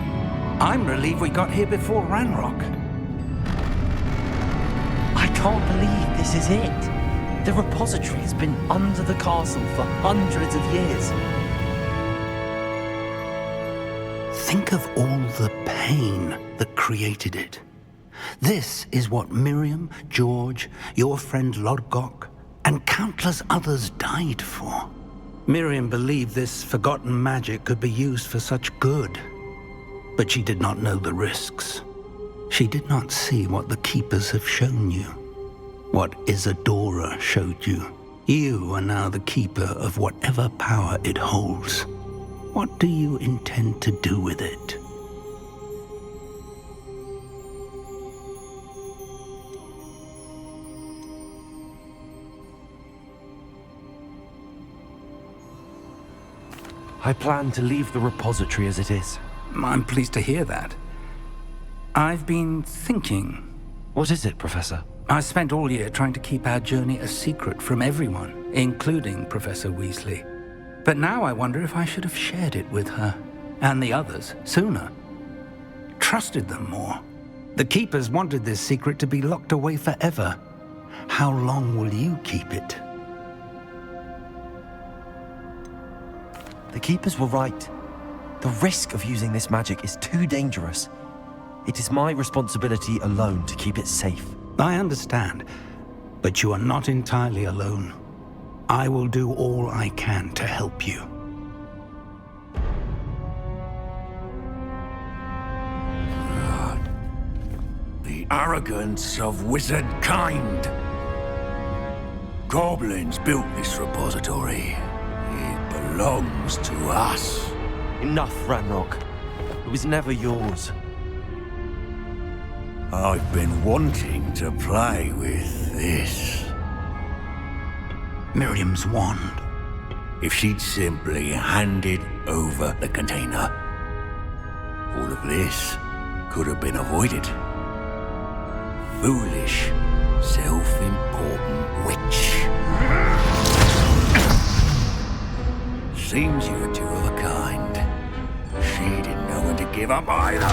I'm relieved we got here before Ranrock. I can't believe this is it. The repository has been under the castle for hundreds of years. Think of all the pain that created it. This is what Miriam, George, your friend Lodgok, and countless others died for. Miriam believed this forgotten magic could be used for such good, but she did not know the risks. She did not see what the Keepers have shown you, what Isadora showed you. You are now the Keeper of whatever power it holds. What do you intend to do with it? I plan to leave the repository as it is. I'm pleased to hear that. I've been thinking. What is it, Professor? I spent all year trying to keep our journey a secret from everyone, including Professor Weasley. But now I wonder if I should have shared it with her, and the others, sooner. Trusted them more. The Keepers wanted this secret to be locked away forever. How long will you keep it? The Keepers were right. The risk of using this magic is too dangerous. It is my responsibility alone to keep it safe. I understand, but you are not entirely alone. I will do all I can to help you. The arrogance of wizard kind. Goblins built this repository. It belongs to us. Enough, Ranrock. It was never yours. I've been wanting to play with this. Miriam's wand. If she'd simply handed over the container, all of this could have been avoided. Foolish, self-important witch. Seems you were two of a kind. She didn't know when to give up either.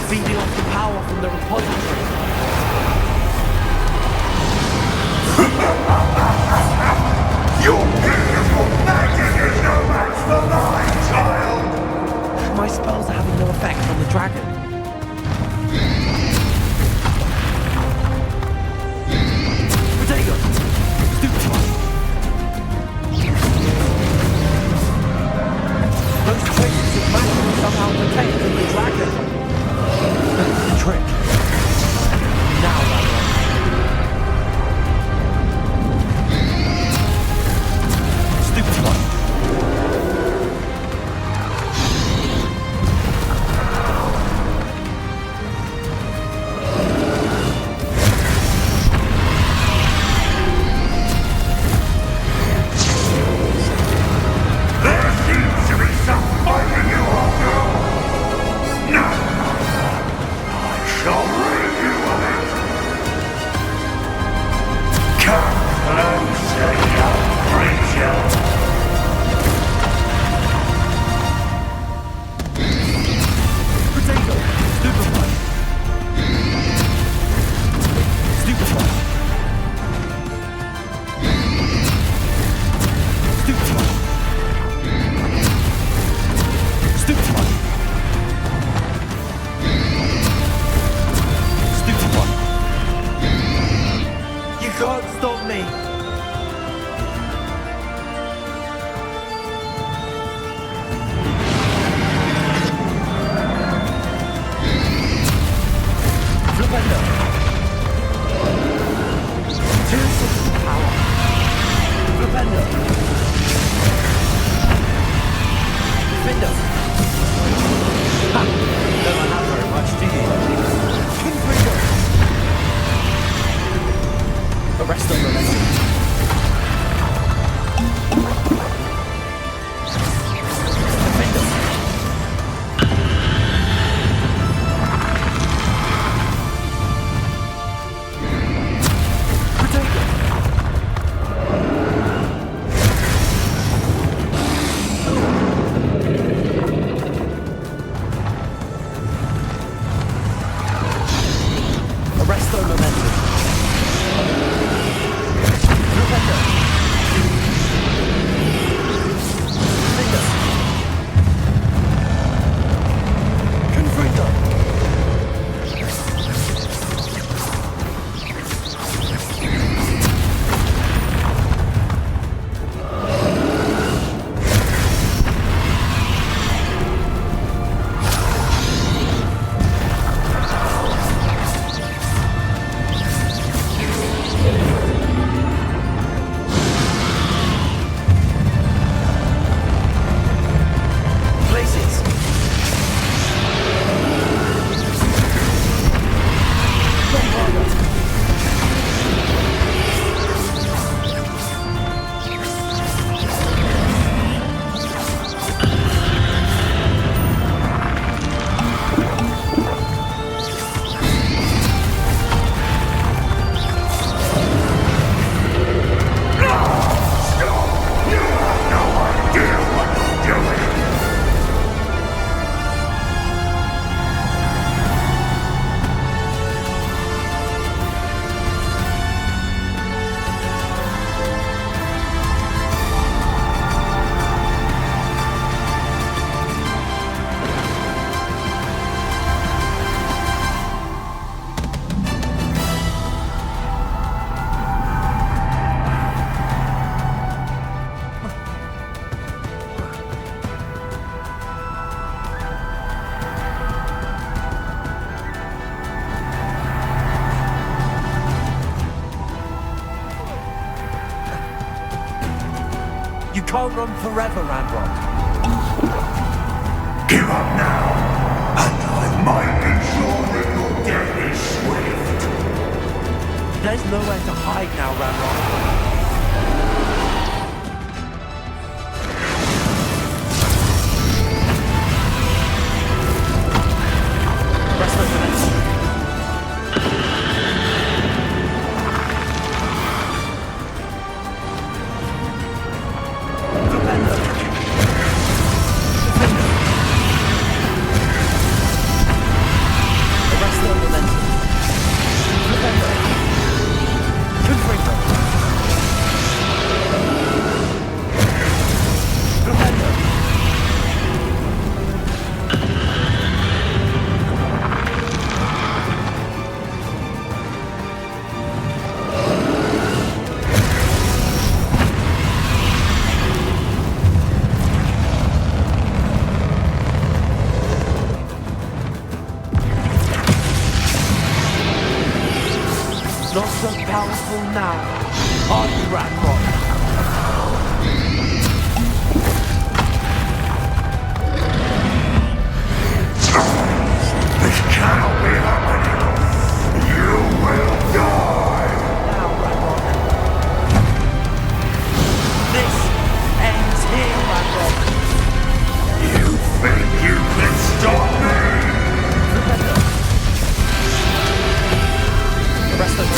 Feeding off the power from the repository. Your beautiful magic is no match for mine, child! My spells are having no effect on the dragon. Protego! Stupid! Those traces of magic somehow protected the dragon. The trick. Now, stupid one. There seems to be some fight in you after all. Now, I shall rid you of it. Don't have very much, do you? Arrest the momentum. You can't run forever, Ranrock. Give up now, and I might ensure that your death is swift. There's nowhere to hide now, Ranrock. Not so powerful now, are you, Ranrock? This cannot be happening. You will die. Now, Ranrock. This ends here, Ranrock. You think you can stop me? The rest of the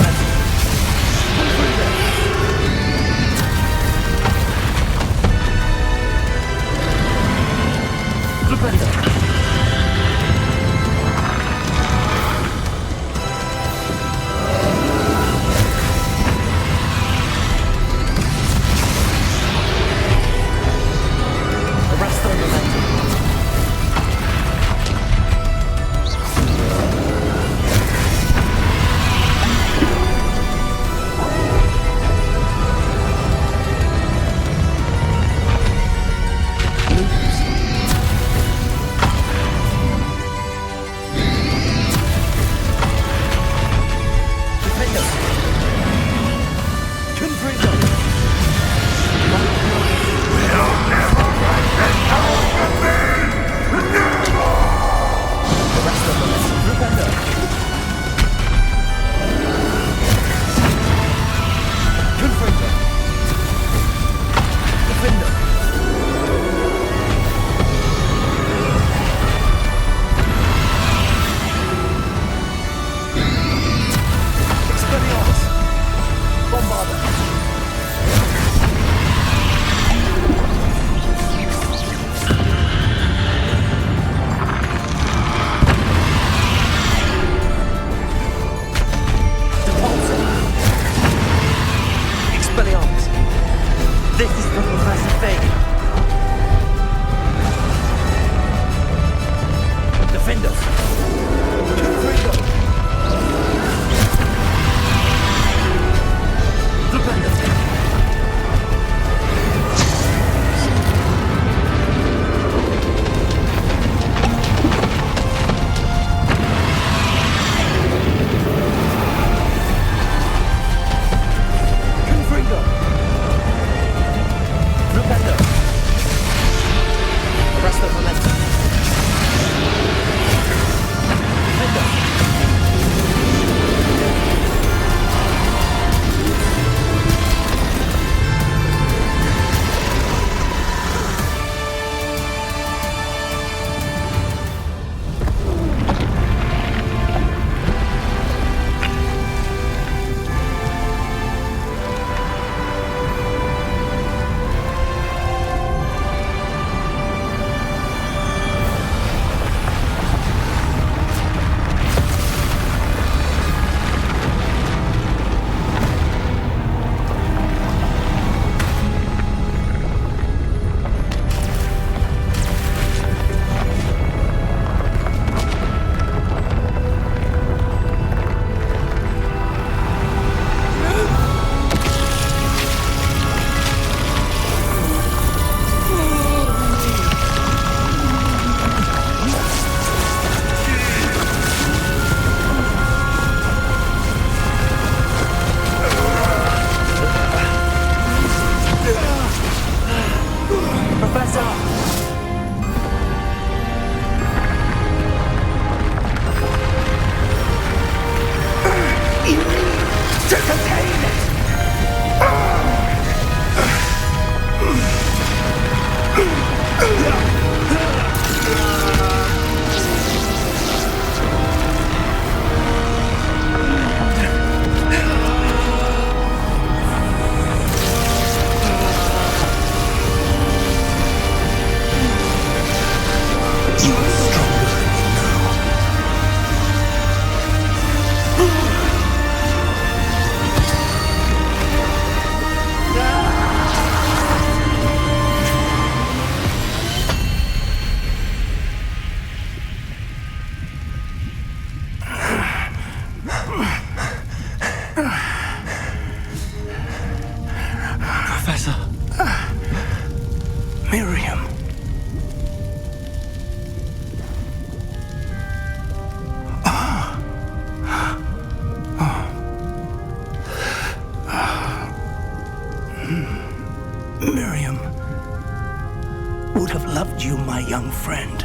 my young friend.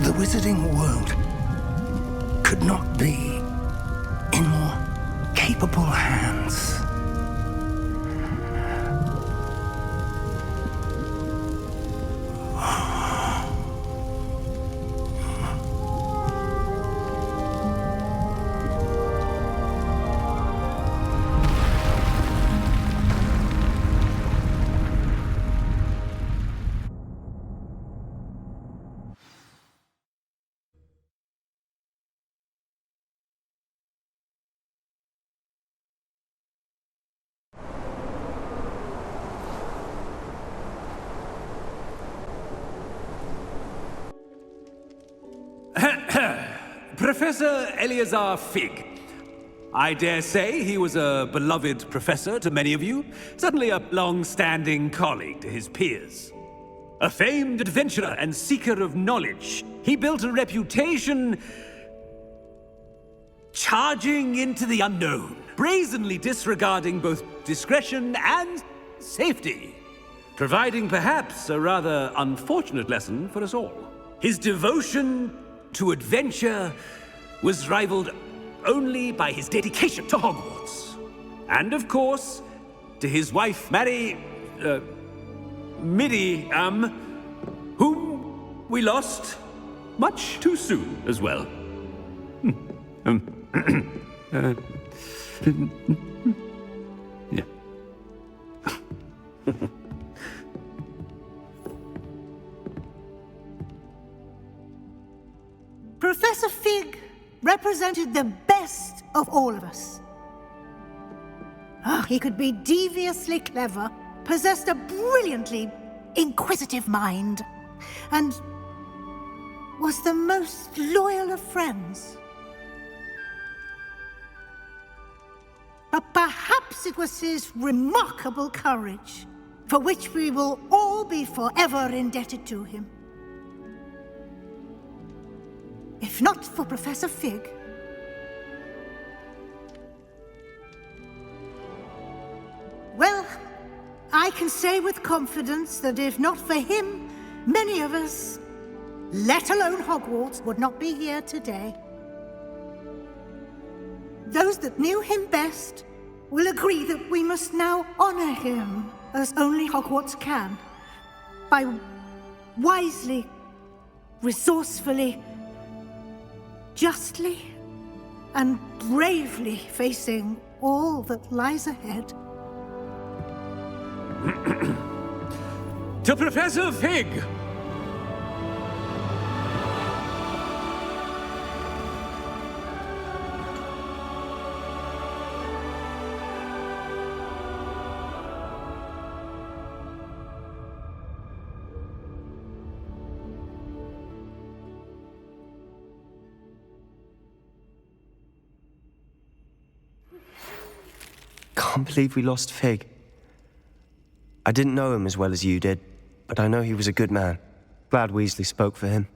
The wizarding world could not be in more capable hands. Professor Eleazar Fig. I dare say he was a beloved professor to many of you, certainly a long-standing colleague to his peers. A famed adventurer and seeker of knowledge, he built a reputation charging into the unknown, brazenly disregarding both discretion and safety, providing perhaps a rather unfortunate lesson for us all. His devotion to adventure was rivaled only by his dedication to Hogwarts. And of course, to his wife, Middy, whom we lost much too soon as well. Yeah. Professor Fig represented the best of all of us. He could be deviously clever, possessed a brilliantly inquisitive mind, and was the most loyal of friends. But perhaps it was his remarkable courage, for which we will all be forever indebted to him. If not for Professor Fig, well, I can say with confidence that if not for him, many of us, let alone Hogwarts, would not be here today. Those that knew him best will agree that we must now honor him as only Hogwarts can, by wisely, resourcefully, justly, and bravely facing all that lies ahead. To Professor Fig! Can't believe we lost Fig. I didn't know him as well as you did, but I know he was a good man. Glad Weasley spoke for him.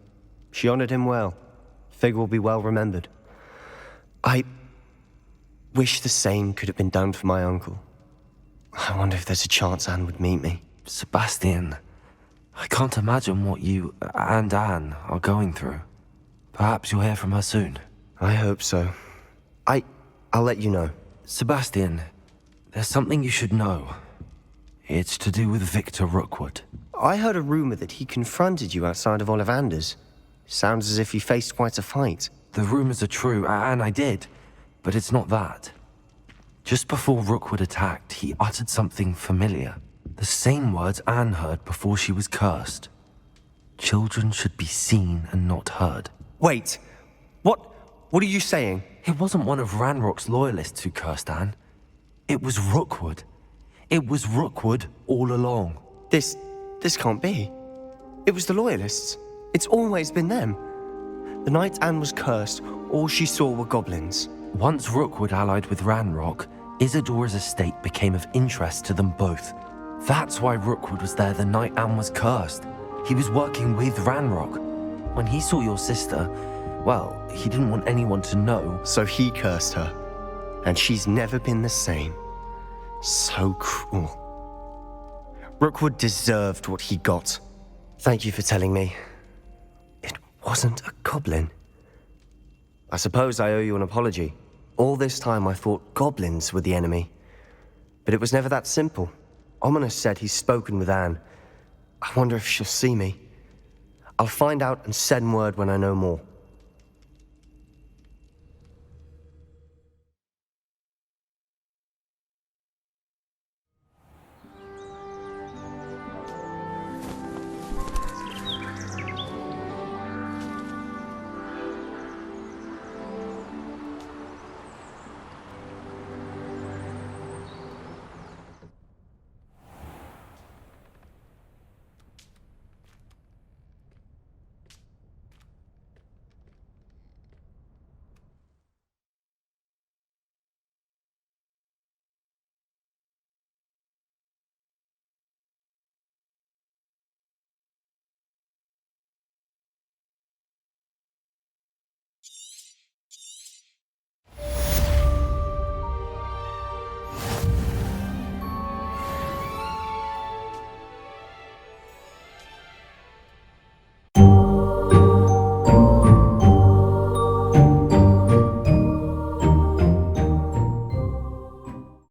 She honored him well. Fig will be well remembered. I wish the same could have been done for my uncle. I wonder if there's a chance Anne would meet me. Sebastian, I can't imagine what you and Anne are going through. Perhaps you'll hear from her soon. I hope so. I'll let you know. Sebastian, there's something you should know. It's to do with Victor Rookwood. I heard a rumor that he confronted you outside of Ollivander's. Sounds as if you faced quite a fight. The rumors are true, and I did. But it's not that. Just before Rookwood attacked, he uttered something familiar. The same words Anne heard before she was cursed. Children should be seen and not heard. Wait. What are you saying? It wasn't one of Ranrock's loyalists who cursed Anne. It was Rookwood. It was Rookwood all along. This can't be. It was the Loyalists. It's always been them. The night Anne was cursed, all she saw were goblins. Once Rookwood allied with Ranrock, Isadora's estate became of interest to them both. That's why Rookwood was there the night Anne was cursed. He was working with Ranrock. When he saw your sister, well, he didn't want anyone to know. So he cursed her. And she's never been the same. So cruel. Rookwood deserved what he got. Thank you for telling me. It wasn't a goblin. I suppose I owe you an apology. All this time I thought goblins were the enemy. But it was never that simple. Ominous said he's spoken with Anne. I wonder if she'll see me. I'll find out and send word when I know more.